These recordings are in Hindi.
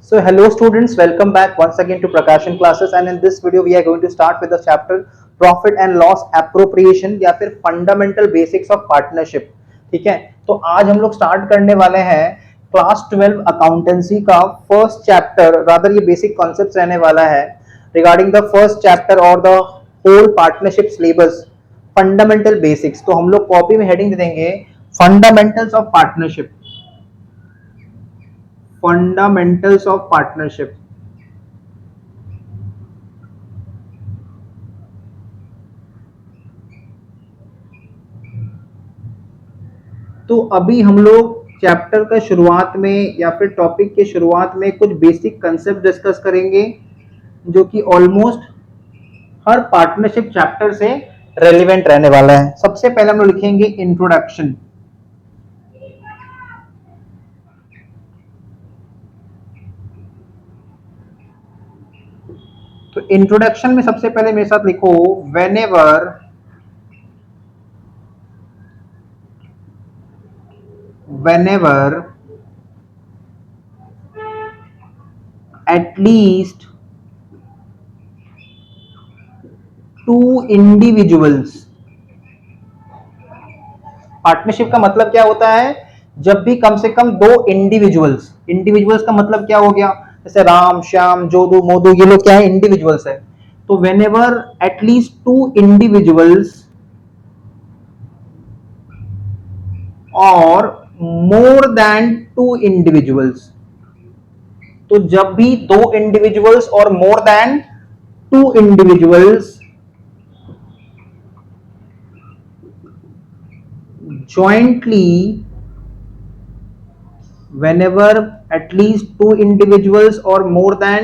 So hello students, welcome back once again to Prakashan classes, and in this video we are going to start with the chapter Profit and Loss Appropriation या फिर Fundamental Basics of Partnership. ठीक है, तो आज हम लोग स्टार्ट करने वाले हैं क्लास 12 अकाउंटेंसी का फर्स्ट चैप्टर, रादर ये बेसिक कॉन्सेप्ट रहने वाला है रिगार्डिंग द फर्स्ट चैप्टर और the whole partnership syllabus fundamental basics. तो हम लोग कॉपी में हेडिंग देंगे fundamentals of partnership. Fundamentals of partnership. तो अभी हम लोग चैप्टर का शुरुआत में या फिर टॉपिक के शुरुआत में कुछ बेसिक कंसेप्ट डिस्कस करेंगे जो कि ऑलमोस्ट हर पार्टनरशिप चैप्टर से रेलिवेंट रहने वाला है. सबसे पहले हम लोग लिखेंगे इंट्रोडक्शन. तो इंट्रोडक्शन में सबसे पहले मेरे साथ लिखो whenever at least two individuals. Partnership का मतलब क्या होता है? जब भी कम से कम दो इंडिविजुअल्स का मतलब क्या हो गया? जैसे राम, श्याम, जोदू, मोदू, ये लोग क्या है? इंडिविजुअल्स है. तो व्हेनेवर एटलीस्ट टू इंडिविजुअल्स और मोर देन टू इंडिविजुअल्स. तो जब भी दो इंडिविजुअल्स और more than two individuals jointly, whenever at least two individuals or more than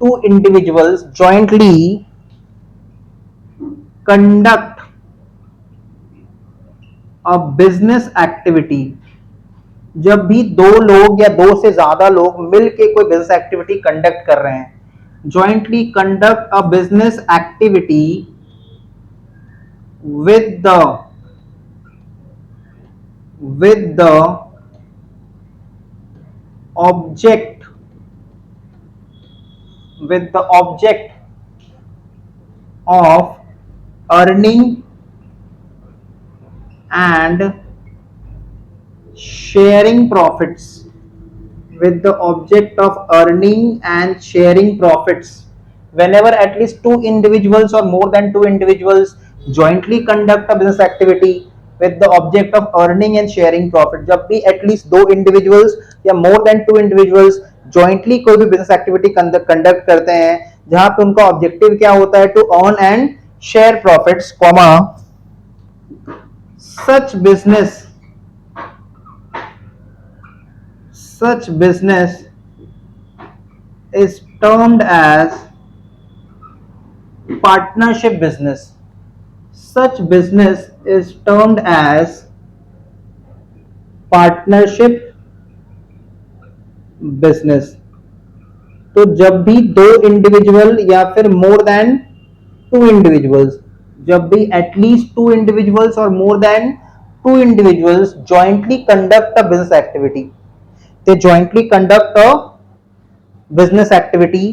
two individuals jointly conduct a business activity. जब भी दो लोग या दो से ज्यादा लोग मिलके कोई बिजनेस एक्टिविटी कंडक्ट कर रहे हैं, jointly conduct a business activity with the object of earning and sharing profits. With the object of earning and sharing profits. Whenever at least two individuals or more than two individuals jointly conduct a business activity with the object of earning and sharing profit. जब भी at least दो individuals या more than two individuals jointly कोई भी business activity conduct करते हैं जहां पे उनका objective क्या होता है? to earn and share profits, such business is termed as partnership business. Such business is termed as partnership business. तो जब भी दो इंडिविजुअल या फिर मोर देन टू इंडिविजुअल्स, जब भी एटलीस्ट टू इंडिविजुअल्स और more than two individuals jointly conduct a business activity, they jointly conduct a business activity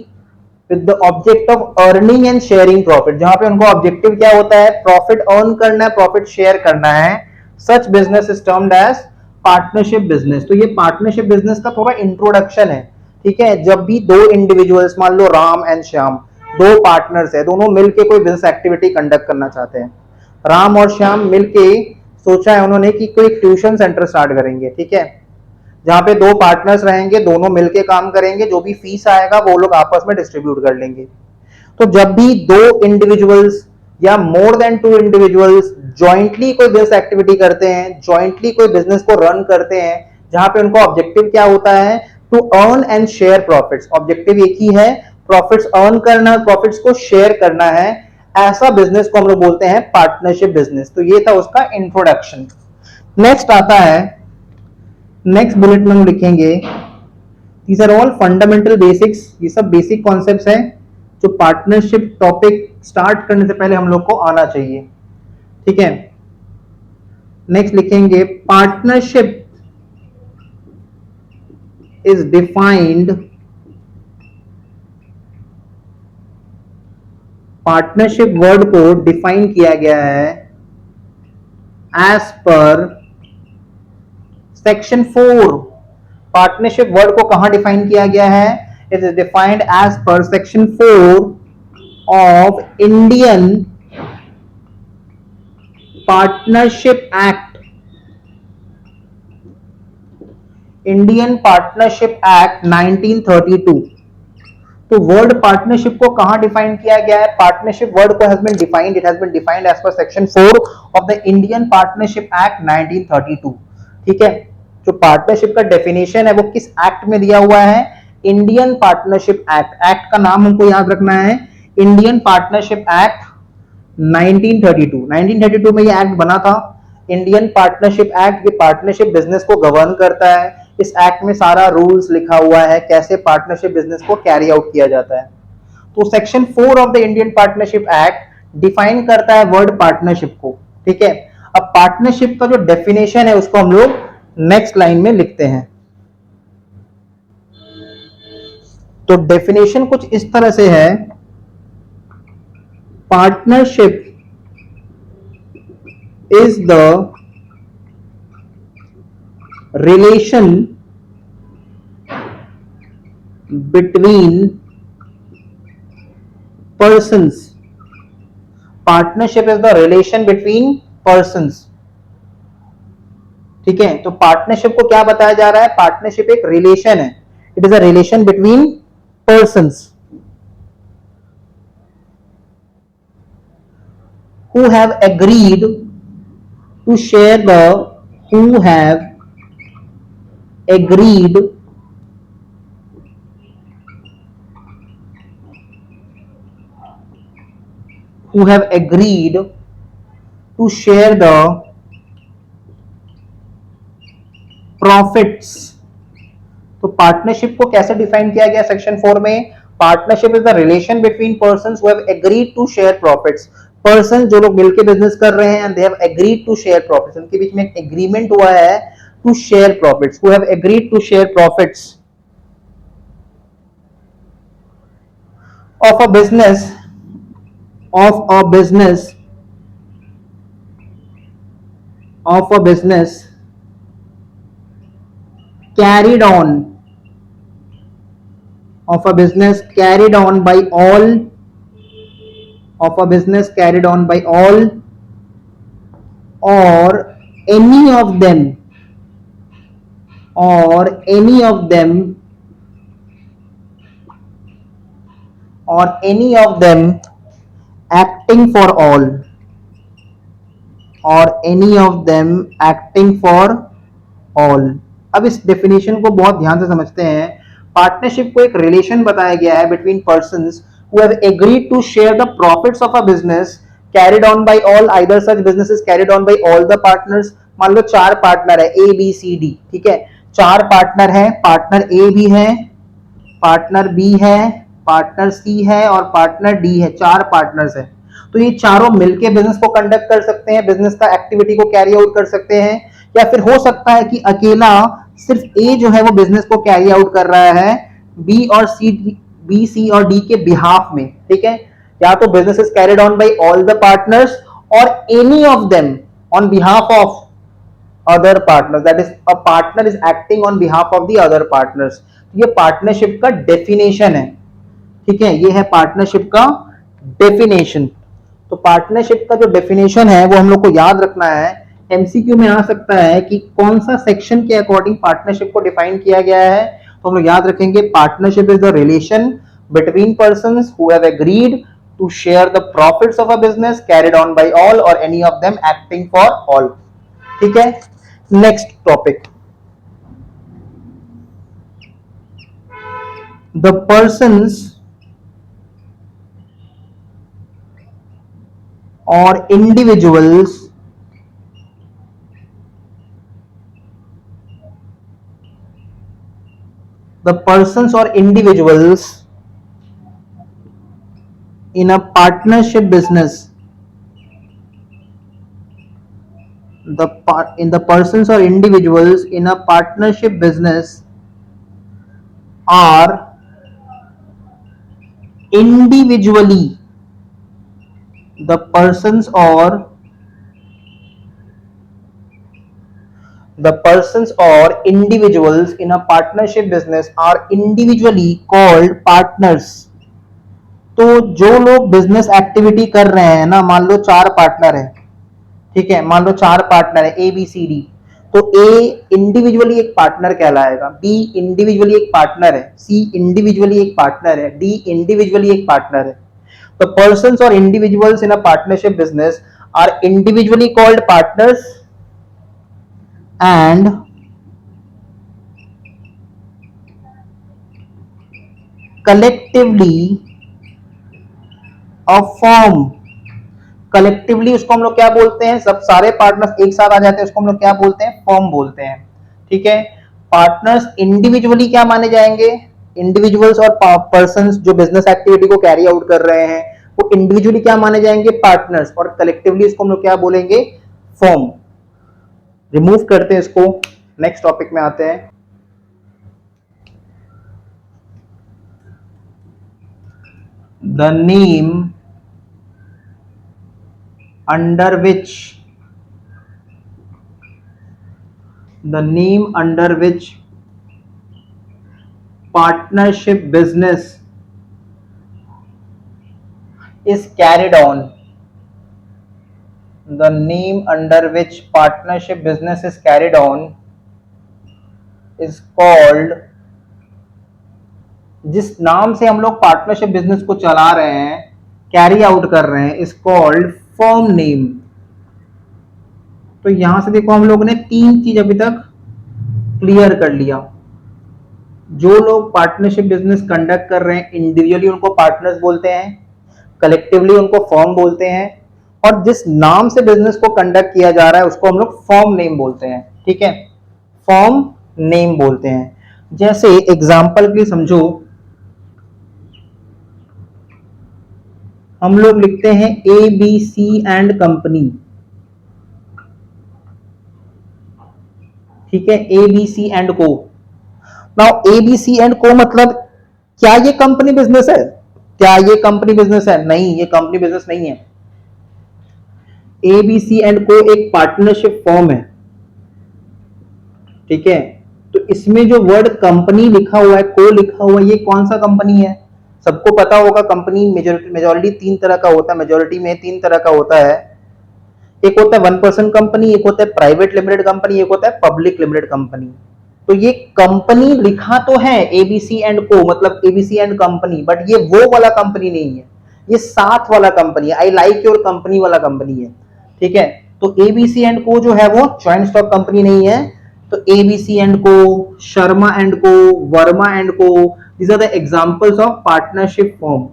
with the object of earning and sharing profit. जहां पे उनको ऑब्जेक्टिव क्या होता है? प्रॉफिट अर्न करना है, प्रॉफिट शेयर करना है. Such business is termed as partnership business. तो ये पार्टनरशिप बिजनेस का थोड़ा इंट्रोडक्शन है. ठीक है, जब भी दो इंडिविजुअल्स, मान लो राम एंड श्याम, दो पार्टनर्स है, दोनों मिलके कोई बिजनेस एक्टिविटी कंडक्ट करना चाहते हैं. राम और श्याम मिलके सोचा है उन्होंने कि कोई ट्यूशन सेंटर स्टार्ट करेंगे. ठीक है, जहां पे दो पार्टनर्स रहेंगे, दोनों मिलके काम करेंगे, जो भी फीस आएगा वो लोग आपस में डिस्ट्रीब्यूट कर लेंगे. तो जब भी दो इंडिविजुअल्स या more than two individuals jointly कोई बिजनेस एक्टिविटी करते हैं, जॉइंटली कोई बिजनेस को रन करते हैं, जहां पे उनको ऑब्जेक्टिव क्या होता है? To earn and share profits. Objective एक ही है, प्रॉफिट्स अर्न करना, प्रॉफिट्स को शेयर करना है. ऐसा बिजनेस को हम लोग बोलते हैं पार्टनरशिप बिजनेस. तो ये था उसका इंट्रोडक्शन. नेक्स्ट आता है, नेक्स्ट बुलेट में हम लिखेंगे these are all fundamental basics. ये सब बेसिक कॉन्सेप्ट्स हैं जो पार्टनरशिप टॉपिक स्टार्ट करने से पहले हम लोग को आना चाहिए. ठीक है, नेक्स्ट लिखेंगे partnership is defined partnership word को डिफाइन किया गया है as per section 4। Partnership word को कहां डिफाइन किया गया है? It is defined as per section 4 of Indian partnership act. Indian partnership act 1932। तो वर्ड पार्टनरशिप को कहां डिफाइन किया गया है? पार्टनरशिप वर्ड को has been defined, it has been defined as per section 4 of the Indian partnership act 1932। ठीक है, जो पार्टनरशिप का डेफिनेशन है वो किस एक्ट में दिया हुआ है? Indian partnership act. एक्ट का नाम हमको याद रखना है, इंडियन पार्टनरशिप एक्ट 1932। 1932 में ये एक्ट बना था, इंडियन पार्टनरशिप एक्ट। ये पार्टनरशिप बिजनेस को गवर्न करता है। इस एक्ट में सारा रूल्स लिखा हुआ है कैसे पार्टनरशिप बिजनेस को कैरी आउट किया जाता है। तो section 4 of the Indian partnership act define करता है वर्ड पार्टनरशिप को। ठीक है, अब पार्टनरशिप का जो डेफिनेशन है उसको हम लोग नेक्स्ट लाइन में लिखते हैं। तो डेफिनेशन कुछ इस तरह से है, partnership is the relation between persons. Partnership is the relation between persons. ठीक है, तो पार्टनरशिप को क्या बताया जा रहा है? पार्टनरशिप एक रिलेशन है, it is a relation between persons who have agreed to share the who have agreed to share the profits. तो पार्टनरशिप को कैसे डिफाइन किया गया सेक्शन 4 में? Partnership is the relation between persons who have agreed to share profits. Person जो लोग मिलकर बिजनेस कर रहे हैं, they have agreed to share profits, उनके बीच में एक एग्रीमेंट हुआ है to share profits, who have agreed to share profits of a business carried on of a business carried on by all or any of them acting for all अब इस डेफिनेशन को बहुत ध्यान से समझते हैं। पार्टनरशिप को एक रिलेशन बताया गया है between persons who have agreed to share the profits of a business carried on by all, either such business is carried on by all the partners. मान लो 4 पार्टनर है, ए बी सी डी। ठीक है, 4 पार्टनर है, पार्टनर ए भी है, पार्टनर बी है, पार्टनर सी है और पार्टनर डी है। 4 पार्टनर्स है, तो ये चारों मिलके बिजनेस को कंडक्ट कर सकते हैं, बिजनेस का एक्टिविटी को कैरी आउट कर सकते हैं। या फिर हो सकता है कि अकेला सिर्फ ए जो है वो बिजनेस को कैरी आउट कर रहा है बी सी और डी के बिहाफ में। ठीक है, या तो business is carried on by all the partners और any of them on behalf of other partners, that is a partner is acting on behalf of the other partners. ये पार्टनरशिप का डेफिनेशन है। ठीक है, ये है पार्टनरशिप का डेफिनेशन। तो पार्टनरशिप का जो डेफिनेशन है वो हम लोग को याद रखना है। एमसीक्यू में आ सकता है कि कौन सा सेक्शन के अकॉर्डिंग पार्टनरशिप को डिफाइन किया गया है, तो हम लोग याद रखेंगे partnership is the relation between persons who have agreed to share the profits of a business carried on by all और any of them acting for all. ठीक है, नेक्स्ट टॉपिक, द पर्संस और individuals in a partnership business, the persons or individuals in a partnership business are individually the persons or individuals in a partnership business are individually called partners. तो जो लोग बिजनेस एक्टिविटी कर रहे हैं ना, मान लो चार पार्टनर है, ठीक है, मान लो चार पार्टनर है ए बी सी डी, तो ए इंडिविजुअली एक पार्टनर कहलाएगा, बी इंडिविजुअली एक पार्टनर है, सी इंडिविजुअली एक पार्टनर है, डी इंडिविजुअली एक पार्टनर है. तो पर्सन्स और individuals in a partnership business are individually called partners and collectively a firm. Collectively उसको हम लोग क्या बोलते हैं, सब सारे पार्टनर्स एक साथ आ जाते हैं, उसको हम लोग क्या बोलते हैं, फर्म बोलते हैं. ठीक है. पार्टनर्स इंडिविजुअली क्या माने जाएंगे, इंडिविजुअल्स और पर्सन्स जो बिजनेस एक्टिविटी को कैरी आउट कर रहे हैं वो इंडिविजुअली क्या माने जाएंगे, पार्टनर्स, और कलेक्टिवली इसको हम लोग क्या बोलेंगे, फर्म. रिमूव करते हैं इसको, नेक्स्ट टॉपिक में आते हैं. The name under which partnership business is carried on. The name under which partnership business is carried on is called, जिस नाम से हम लोग पार्टनरशिप बिजनेस को चला रहे हैं, कैरी आउट कर रहे हैं, इज कॉल्ड फर्म नेम. तो यहां से देखो हम लोगों ने तीन चीज अभी तक क्लियर कर लिया. जो लोग पार्टनरशिप बिजनेस कंडक्ट कर रहे हैं इंडिविजुअली उनको पार्टनर्स बोलते हैं, कलेक्टिवली उनको फर्म बोलते हैं, और जिस नाम से बिजनेस को कंडक्ट किया जा रहा है उसको हम लोग फर्म नेम बोलते हैं. ठीक है, फर्म नेम बोलते हैं. जैसे एग्जांपल के लिए समझो, हम लोग लिखते हैं A B C and company. ठीक है, A B C and co. Now A B C and co मतलब क्या ये कंपनी बिजनेस है, क्या ये कंपनी बिजनेस है, नहीं, ये कंपनी बिजनेस नहीं है. ए बी सी एंड को एक पार्टनरशिप फॉर्म है. ठीक है, तो इसमें जो वर्ड कंपनी लिखा हुआ है, को लिखा हुआ है, ये कौन सा कंपनी है, सबको पता होगा. कंपनी मेजोरिटी तीन तरह का होता है, मेजोरिटी में तीन तरह का होता है. एक होता है 1% कंपनी, एक होता है प्राइवेट लिमिटेड कंपनी, एक होता है पब्लिक लिमिटेड कंपनी. तो ये कंपनी लिखा तो है एबीसी एंड को, मतलब एबीसी एंड कंपनी, बट ये वो वाला कंपनी नहीं है, ये साथ वाला कंपनी है, आई लाइक योर कंपनी वाला कंपनी है. ठीक है, तो एबीसी एंड को जो है वो जॉइंट स्टॉक कंपनी नहीं है. तो एबीसी एंड को, Sharma and co, Verma and co, these are the examples of partnership form.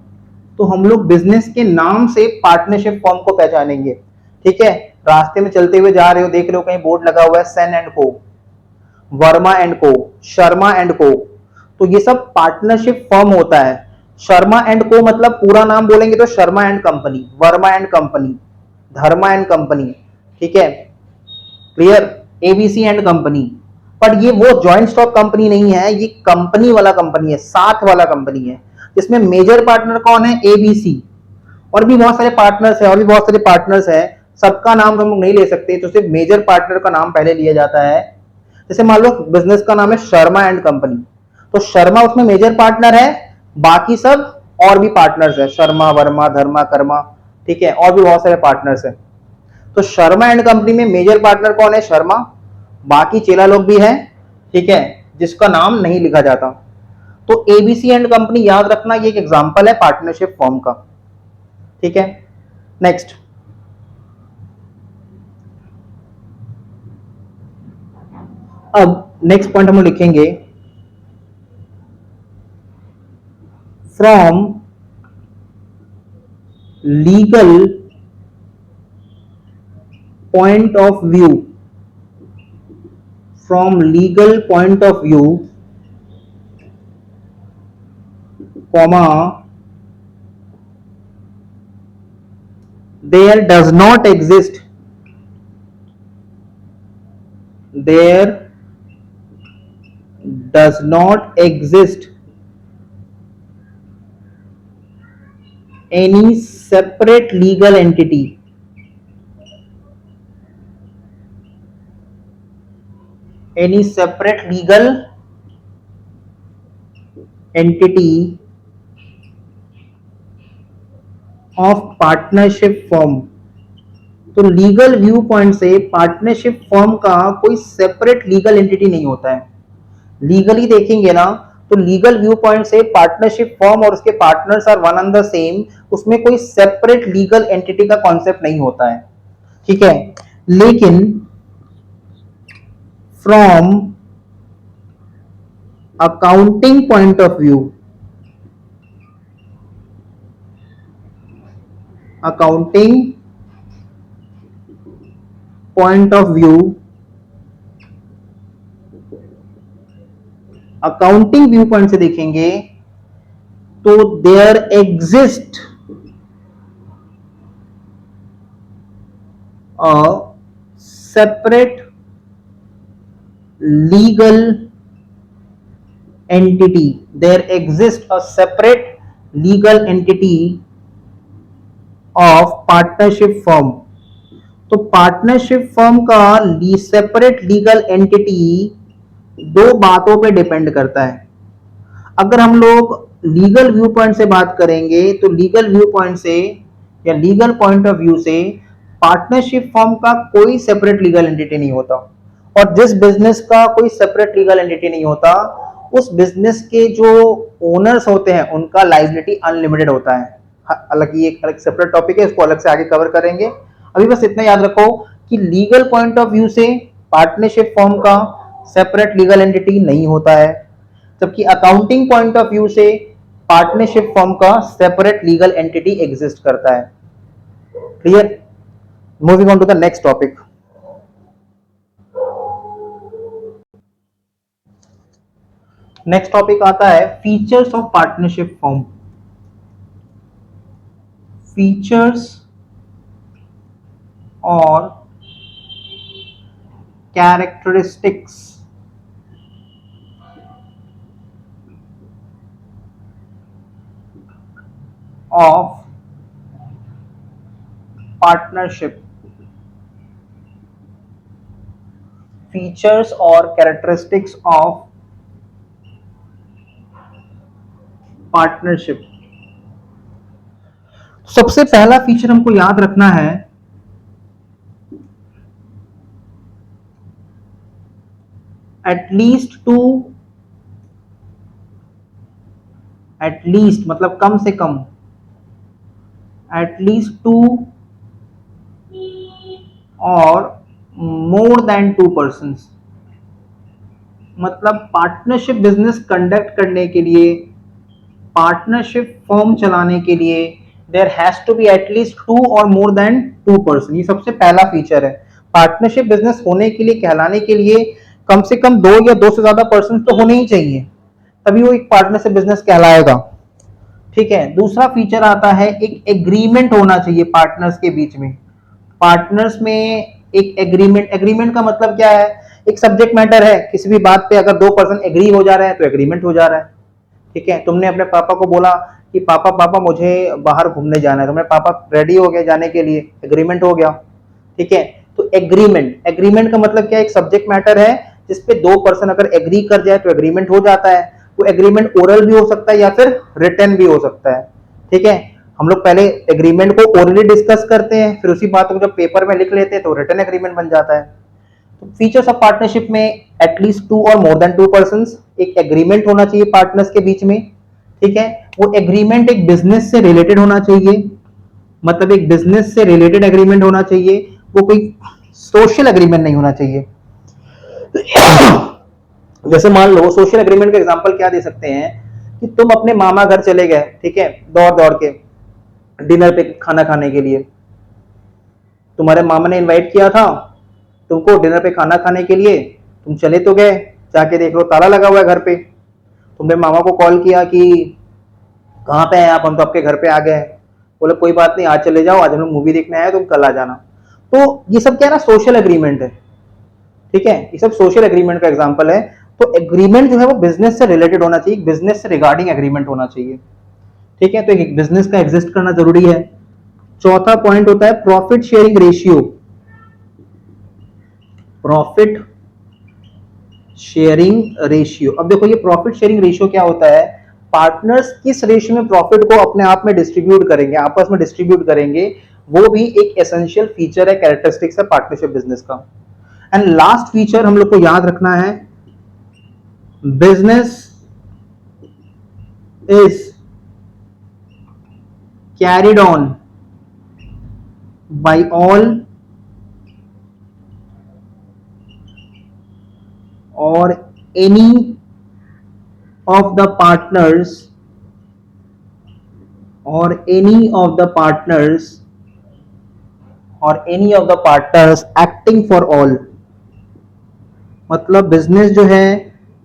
तो हम लोग बिजनेस के नाम से पार्टनरशिप फॉर्म को पहचानेंगे. ठीक है, रास्ते में चलते हुए जा रहे हो, देख रहे हो कहीं बोर्ड लगा हुआ है Sen and co, Verma and को, शर्मा एंड को, तो ये सब पार्टनरशिप फर्म होता है. शर्मा एंड को मतलब पूरा नाम बोलेंगे तो Sharma and company, Verma and company, Dharma and company. ठीक है, क्लियर, एबीसी एंड कंपनी. पर ये वो जॉइंट स्टॉक कंपनी नहीं है, ये कंपनी वाला कंपनी है, साथ वाला कंपनी है, जिसमें मेजर पार्टनर कौन है, एबीसी. और भी बहुत सारे पार्टनर्स हैं, सबका नाम हम लोग नहीं ले सकते, तो सिर्फ मेजर पार्टनर का नाम पहले लिया जाता है. जैसे मान लो बिजनेस का नाम है शर्मा एंड कंपनी, तो शर्मा उसमें मेजर पार्टनर है, बाकी सब और भी पार्टनर्स है, शर्मा, वर्मा, धर्मा, कर्मा. ठीक है, और भी बहुत सारे पार्टनर्स है. तो शर्मा एंड कंपनी में मेजर पार्टनर कौन है, शर्मा, बाकी चेला लोग भी है. ठीक है, जिसका नाम नहीं लिखा जाता. तो एबीसी एंड कंपनी याद रखना, ये एक एग्जांपल है पार्टनरशिप फॉर्म का. ठीक है, नेक्स्ट. अब नेक्स्ट पॉइंट हम लिखेंगे, from legal point of view, from legal point of view, comma, there does not exist any separate legal entity, any separate legal entity of partnership firm। तो लीगल व्यू पॉइंट से पार्टनरशिप फर्म का कोई सेपरेट लीगल एंटिटी नहीं होता है। लीगली देखेंगे ना तो लीगल व्यू पॉइंट से पार्टनरशिप फर्म और उसके partners are one and the same, उसमें कोई सेपरेट लीगल एंटिटी का कॉन्सेप्ट नहीं होता है, ठीक है। लेकिन from accounting point of view, accounting point of view, accounting view point से देखेंगे तो there exist a separate legal entity, there exist a separate legal entity of partnership firm. तो पार्टनरशिप फर्म का सेपरेट लीगल एंटिटी दो बातों पे डिपेंड करता है। अगर हम लोग लीगल व्यू पॉइंट से बात करेंगे तो लीगल व्यू पॉइंट से या लीगल पॉइंट ऑफ व्यू से पार्टनरशिप फर्म का कोई सेपरेट लीगल एंटिटी नहीं होता, और जिस बिजनेस का कोई सेपरेट लीगल एंटिटी नहीं होता उस बिजनेस के जो ओनर्स होते हैं उनका लायबिलिटी अनलिमिटेड होता है। हालांकि एक अलग सेपरेट टॉपिक है, इसको अलग से आगे कवर करेंगे। अभी बस इतना याद रखो कि लीगल पॉइंट ऑफ व्यू से पार्टनरशिप फर्म का सेपरेट लीगल एंटिटी नहीं होता है, जबकि अकाउंटिंग पॉइंट ऑफ व्यू से पार्टनरशिप फर्म का सेपरेट लीगल एंटिटी एग्जिस्ट करता है। Clear? Moving on to the next topic. Next topic आता है features of partnership firm. Features और कैरेक्टरिस्टिक्स ऑफ पार्टनरशिप। फीचर्स और कैरेक्टरिस्टिक्स ऑफ पार्टनरशिप। सबसे पहला फीचर हमको याद रखना है, एटलीस्ट मतलब कम से कम, एटलीस्ट 2 और मोर देन 2 पर्सन्स। मतलब पार्टनरशिप बिजनेस कंडक्ट करने के लिए, पार्टनरशिप फर्म चलाने के लिए there has to be at least 2 और मोर देन 2 पर्सन। ये सबसे पहला फीचर है। पार्टनरशिप बिजनेस होने के लिए, कहलाने के लिए कम से कम 2 या 2 से ज्यादा पर्सन तो होने ही चाहिए, तभी वो एक पार्टनरशिप बिजनेस कहलाएगा, ठीक है। दूसरा फीचर आता है एक एग्रीमेंट होना चाहिए पार्टनर्स के बीच में। पार्टनर्स में एक एग्रीमेंट का मतलब क्या है? एक सब्जेक्ट मैटर है, किसी भी बात पे अगर 2 पर्सन एग्री हो जा रहे हैं तो एग्रीमेंट हो जा रहा है, ठीक है। तुमने अपने पापा को बोला कि पापा मुझे बाहर घूमने जाना है, तुम्हारे पापा रेडी हो गए जाने के लिए, एग्रीमेंट हो गया, ठीक है। तो एग्रीमेंट का मतलब क्या है? एक सब्जेक्ट मैटर है जिसपे 2 पर्सन अगर एग्री कर जाए तो एग्रीमेंट हो जाता है। वो एग्रीमेंट ओरल भी हो सकता है या फिर रिटन भी हो सकता है, ठीक है। हम लोग पहले एग्रीमेंट को ओरली डिस्कस करते हैं, फिर उसी बात को जब पेपर में लिख लेते हैं तो रिटन एग्रीमेंट बन जाता है। तो फीचर्स ऑफ पार्टनरशिप में एटलीस्ट 2 और मोर देन 2 पर्सन्स, एक एग्रीमेंट होना चाहिए पार्टनर्स के बीच में, ठीक है। वो एग्रीमेंट एक बिजनेस से रिलेटेड होना चाहिए, मतलब एक बिजनेस से रिलेटेड एग्रीमेंट होना चाहिए, वो कोई सोशल एग्रीमेंट नहीं होना चाहिए। जैसे मान लो सोशल एग्रीमेंट का एग्जांपल क्या दे सकते हैं कि तुम अपने मामा घर चले गए, ठीक है, दौड़ दौड़ के डिनर पे खाना खाने के लिए। तुम्हारे मामा ने इनवाइट किया था तुमको डिनर पे खाना खाने के लिए, तुम चले तो गए, जाके देख लो ताला लगा हुआ है घर पे। तुमने मामा को कॉल किया कि कहाँ पे हैं आप, हम तो आपके घर पे आ गए। बोले कोई बात नहीं, आज चले जाओ, आज हम लोग मूवी देखने आए, तुम कल आ जाना। तो ये सब क्या है ना, सोशल एग्रीमेंट है, ठीक है। ये सब सोशल एग्रीमेंट का एग्जांपल है। तो एग्रीमेंट जो है वो बिजनेस से रिलेटेड होना चाहिए, बिजनेस से रिगार्डिंग एग्रीमेंट होना चाहिए, ठीक है। तो एक बिजनेस का एग्जिस्ट करना जरूरी है, चौथा पॉइंट होता है profit sharing ratio. Profit sharing ratio, अब देखो ये प्रॉफिट शेयरिंग रेशियो क्या होता है, पार्टनर्स किस रेशियो में प्रॉफिट को अपने आप में डिस्ट्रीब्यूट करेंगे, आपस में डिस्ट्रीब्यूट करेंगे, वो भी एक एसेंशियल फीचर है, कैरेक्टरिस्टिक्स है पार्टनरशिप बिजनेस का। एंड लास्ट फीचर हम लोग को याद रखना है, business is carried on by all or any of the partners or any of the partners or any of the partners acting for all। मतलब बिजनेस जो है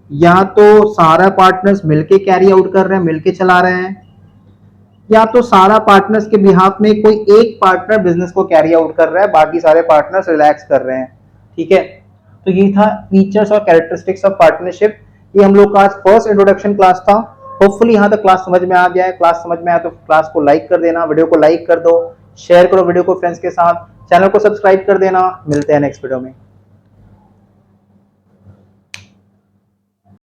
या तो सारा पार्टनर्स मिलके कैरी आउट कर रहे हैं, मिलके चला रहे हैं, या तो सारा पार्टनर्स के बिहाफ में कोई एक पार्टनर बिजनेस को कैरी आउट कर रहा है, बाकी सारे पार्टनर्स रिलैक्स कर रहे हैं। ठीक है, तो ये था फीचर्स और कैरेक्टरिस्टिक्स ऑफ पार्टनरशिप। ये हम लोग का आज फर्स्ट इंट्रोडक्शन क्लास था। होपफुली यहाँ तक क्लास समझ में आ गया है। क्लास समझ में आया तो क्लास को लाइक कर देना, वीडियो को लाइक कर दो, शेयर करो वीडियो को फ्रेंड्स के साथ, चैनल को सब्सक्राइब कर देना। मिलते हैं नेक्स्ट वीडियो में।